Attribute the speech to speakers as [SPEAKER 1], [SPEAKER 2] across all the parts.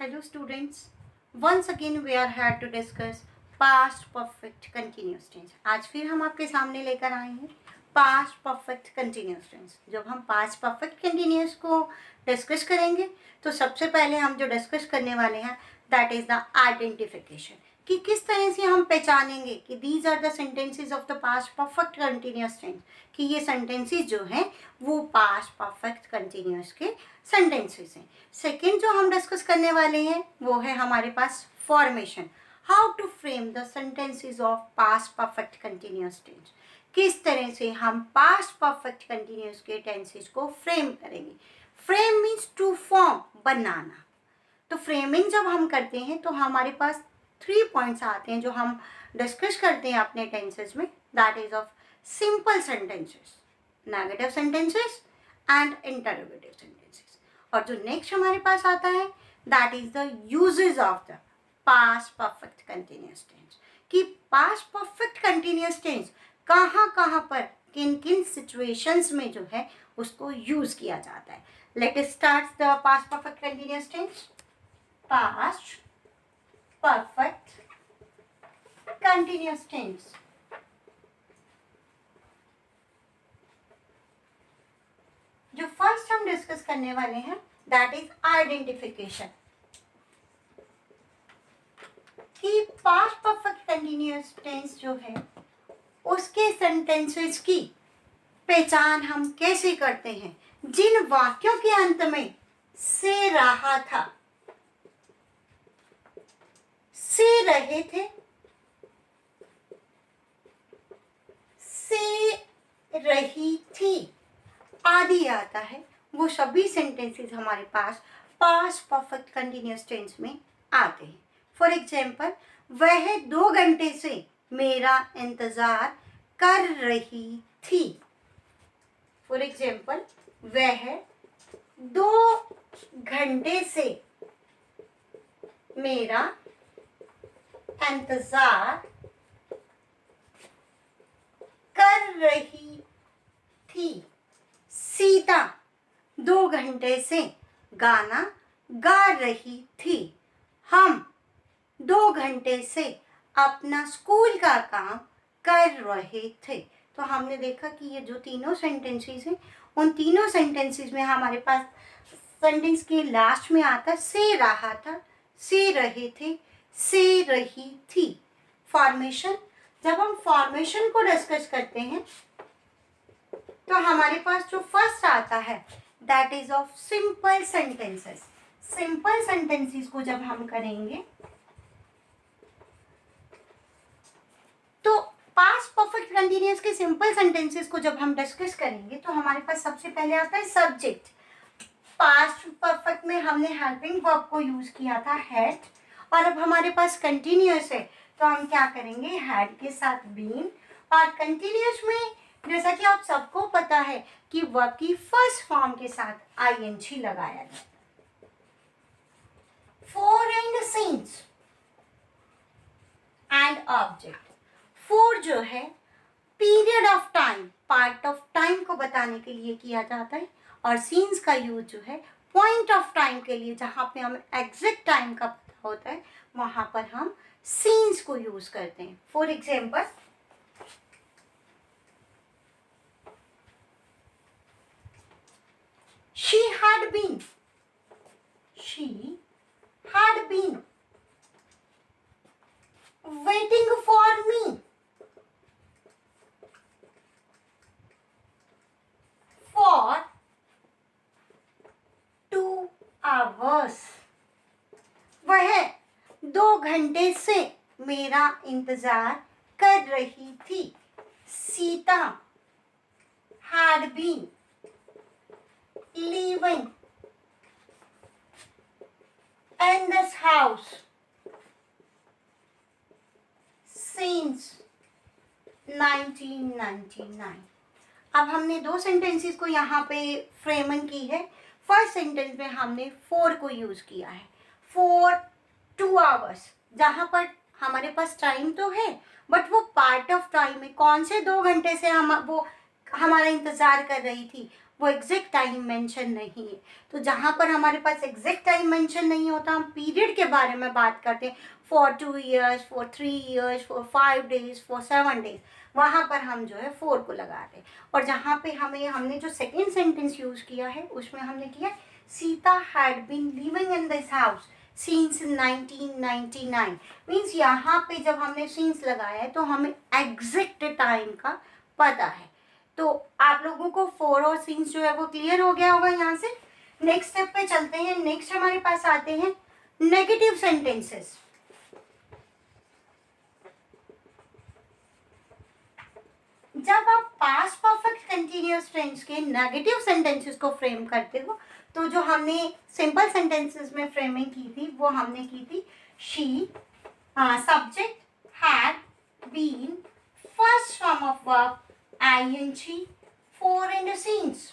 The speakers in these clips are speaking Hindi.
[SPEAKER 1] Hello students, once again we are here to discuss past perfect continuous tense. आज फिर हम आपके सामने लेकर आए हैं past perfect continuous tense. जब हम past perfect continuous को डिस्कस करेंगे तो सबसे पहले हम जो डिस्कस करने वाले हैं दैट इज द आइडेंटिफिकेशन, कि किस तरह से हम पहचानेंगे कि these are the sentences of the past perfect continuous tense, कि ये सेंटेंसेस जो हैं वो पास्ट परफेक्ट कंटिन्यूस के सेंटेंसेस हैं. सेकेंड जो हम डिस्कस करने वाले हैं वो है हमारे पास formation, how to frame the sentences of past perfect continuous tense. किस तरह से हम पास्ट परफेक्ट कंटिन्यूस के टेंसेस को फ्रेम करेंगे. फ्रेम मीन्स टू फॉर्म, बनाना. तो फ्रेमिंग जब हम करते हैं तो हमारे पास 3 पॉइंट्स आते हैं जो हम डिस्कस करते हैं अपने टेंसेस में. That is of simple sentences, negative sentences and interrogative sentences. और जो नेक्स्ट हमारे पास आता है that is the uses of the past perfect continuous tense, कि पास्ट परफेक्ट कंटिन्यूस टेंस कहाँ कहाँ पर किन किन सिचुएशंस में जो है उसको यूज किया जाता है. Let us start the past perfect continuous tense. Past perfect continuous tense. जो फर्स्ट हम डिस्कस करने वाले हैं दैट इज आइडेंटिफिकेशन, कि पास्ट परफेक्ट कंटिन्यूस टेंस जो है उसके सेंटेंसेस की पहचान हम कैसे करते हैं. जिन वाक्यों के अंत में से रहा था, से रहे थे, से रही थी आदि आता है, वो सभी सेंटेंसेस हमारे पास पास्ट परफेक्ट कंटिन्यूस टेंस में आते हैं. फॉर एग्जाम्पल, वह 2 घंटे से मेरा इंतजार कर रही थी. फॉर एग्जाम्पल, वह 2 घंटे से मेरा इंतजार कर रही थी. सीता 2 घंटे से गाना गा रही थी. हम 2 घंटे से अपना स्कूल का काम कर रहे थे. तो हमने देखा कि ये जो तीनों सेंटेंसेस हैं उन तीनों सेंटेंसेस में हमारे पास सेंटेंस के लास्ट में आता से रहा था, से रहे थे, से रही थी. फॉर्मेशन, जब हम फॉर्मेशन को डिस्कस करते हैं तो हमारे पास जो फर्स्ट आता है that is of simple sentences. Simple sentences को जब हम करेंगे तो पास्ट परफेक्ट कंटिन्यूस के सिंपल सेंटेंसेस को जब हम डिस्कस करेंगे तो हमारे पास सबसे पहले आता है सब्जेक्ट. पास्ट परफेक्ट में हमने हेल्पिंग वर्ब को यूज किया था हैड, और अब हमारे पास कंटिन्यूस है तो हम क्या करेंगे, हैड के साथ बीन. और कंटिन्यूस में जैसा कि आप सबको पता है कि वर्ब की फर्स्ट फॉर्म के साथ आईएनजी लगाया गया. Four and since and object. Four जो है period of time, part of time को बताने के लिए किया जाता है, और सीन्स का यूज जो है पॉइंट ऑफ टाइम के लिए, जहाँ पे हमें एग्जैक्ट टाइम का पता होता है वहां पर हम सीन्स को यूज करते हैं. For example, she had been waiting for me for 2 hours. वह 2 घंटे से मेरा इंतजार कर रही थी. Sita had been living in this house since 1999. अब हमने 2 सेंटेंसेस को यहाँ पे फ्रेमिंग की है. फर्स्ट सेंटेंस में हमने 4 को यूज किया है, फॉर 2 आवर्स, जहाँ पर हमारे पास टाइम तो है बट वो पार्ट ऑफ टाइम है. कौन से 2 घंटे से हम वो हमारा इंतजार कर रही थी, वो एग्जैक्ट टाइम मेंशन नहीं है। तो जहाँ पर हमारे पास एग्जैक्ट टाइम मेंशन नहीं होता, हम पीरियड के बारे में बात करते हैं, for 2 years, for 3 years, for 5 days, for 7 days, वहाँ पर हम जो है 4 को लगाते हैं। और जहाँ पे हमने जो सेकेंड सेंटेंस यूज किया है उसमें हमने किया Sita had been living in this house since 1999। Means यहाँ पे जब हमने सिंस लगाया है तो हमें एग्जैक्ट टाइम का पता है। तो आप लोगों को 4 और सिंस जो है वो क्लियर हो गया होगा। यहाँ से नेक्स्ट स्टेप पे चलते हैं। नेक्स्ट हमारे पास आते हैं नेगेटिव सेंटेंसेस। जब आप पास्ट परफेक्ट कंटिन्यूअस टेंस के नेगेटिव सेंटेंसेस को फ्रेम करते हो तो जो हमने सिंपल सेंटेंसेस में फ्रेमिंग की थी वो हमने की थी she subject had been first form of verb ING for and since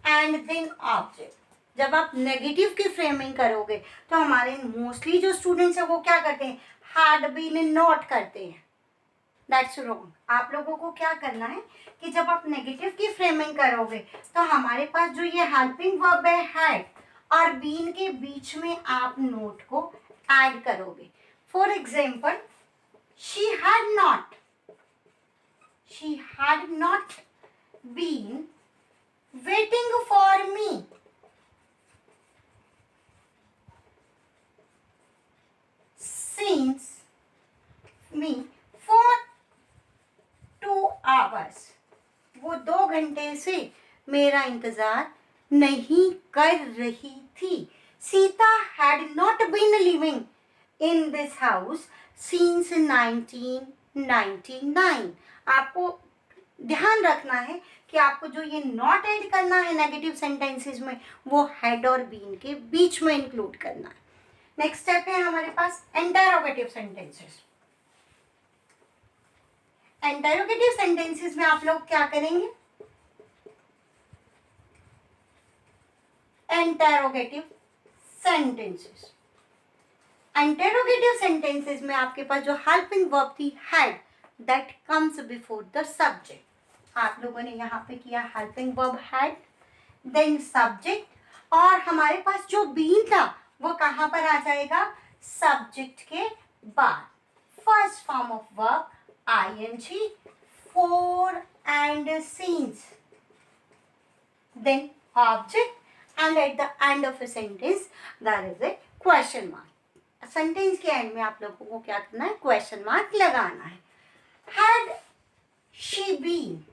[SPEAKER 1] and then object. जब आप नेगेटिव की फ्रेमिंग करोगे तो हमारे मोस्टली जो स्टूडेंट्स हैं वो क्या करते हैं, हैड बीन नॉट करते हैं। That's wrong. आप लोगों को क्या करना है कि जब आप नेगेटिव की फ्रेमिंग करोगे तो हमारे पास जो ये हेल्पिंग वर्ब है हैड और बीन के बीच में आप नोट को ऐड करोगे। For example she had not been waiting for me since me for 2 hours। वो 2 घंटे से मेरा इंतजार नहीं कर रही थी। Sita had not been living in this house since 1999। आपको ध्यान रखना है कि आपको जो ये नॉट ऐड करना है नेगेटिव सेंटेंसेस में वो हैड और बीन के बीच में इंक्लूड करना है। नेक्स्ट स्टेप है हमारे पास इंटरोगेटिव सेंटेंसेस। इंटरोगेटिव सेंटेंसेस में आप लोग क्या करेंगे, इंटरोगेटिव सेंटेंसेस। इंटरोगेटिव सेंटेंसेस में आपके पास जो हेल्पिंग वर्ब थी had that comes before the subject. आप लोगों ने यहाँ पे किया helping verb had then subject, और हमारे पास जो बीन था वो कहाँ पर आ जाएगा, सब्जेक्ट के बाद। First form of verb ing for and since, then object, and at the end of a sentence there is a question mark। Sentence के एंड में आप लोगों को क्या करना है, क्वेश्चन मार्क लगाना है। had she been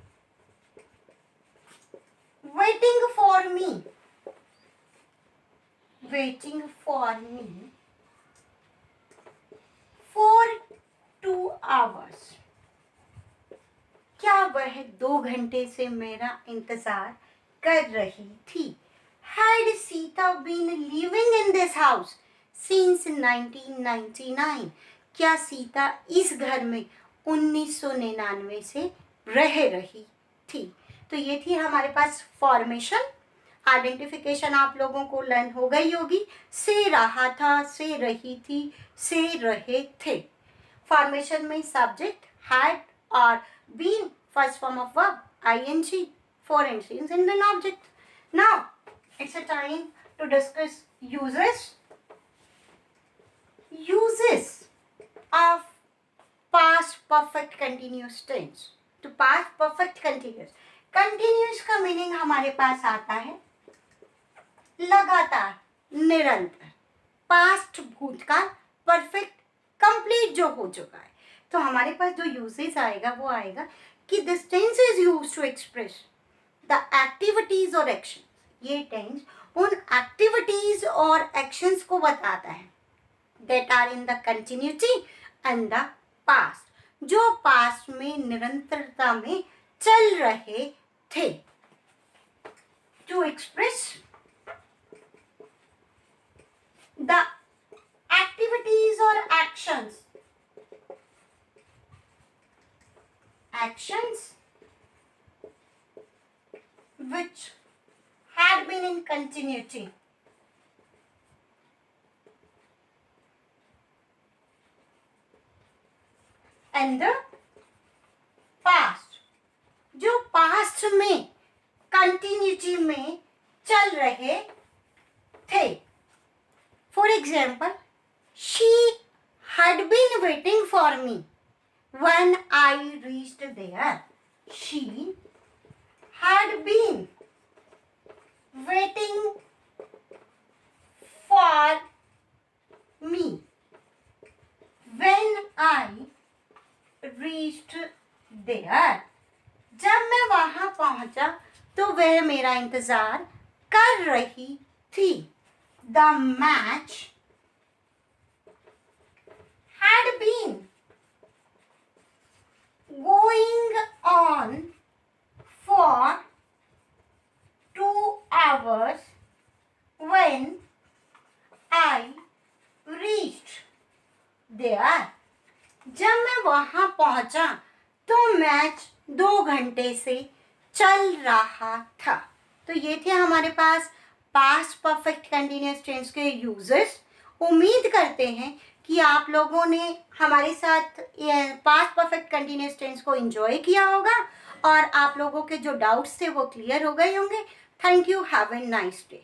[SPEAKER 1] waiting for me for 2 hours, क्या वह 2 घंटे से मेरा इंतजार कर रही थी। Had Sita been living in this house since 1999, क्या सीता इस घर में 1999 से रह रही थी। तो ये थी हमारे पास फॉर्मेशन। आइडेंटिफिकेशन आप लोगों को लर्न हो गई होगी। से रहा था, से रही थी, से रहे थे। फॉर्मेशन में सब्जेक्ट हैड और been, first form of verb ing, for and since, and then object. Now it's a time to discuss uses of past perfect continuous tense। तो past perfect continuous का मीनिंग हमारे पास आता है लगातार, निरंतर। पास्ट भूतकाल, परफेक्ट कंप्लीट जो हो चुका है। तो हमारे पास जो यूजेस आएगा वो आएगा कि this tense is used to express the activities और एक्शन। ये टेंस उन एक्टिविटीज और एक्शंस को बताता है that are in the continuity and the past, जो पास्ट में निरंतरता में चल रहे थे। टू एक्सप्रेस द एक्टिविटीज और actions which had been in continuity and the past, जो पास्ट में example, she had been waiting for me when I reached there. She had been waiting for me when I reached there. जब मैं वहां पहुंचा तो वह मेरा इंतजार कर रही थी. The match had been going on for 2 hours when I reached there. जब मैं वहां पहुंचा तो मैच 2 घंटे से चल रहा था. तो ये थे हमारे पास पास्ट परफेक्ट कंटिन्यूअस टेंस के यूजेस. उम्मीद करते हैं कि आप लोगों ने हमारे साथ पास्ट परफेक्ट कंटिन्यूअस टेंस को एंजॉय किया होगा और आप लोगों के जो डाउट्स थे वो क्लियर हो गए होंगे. Thank you. Have a nice day.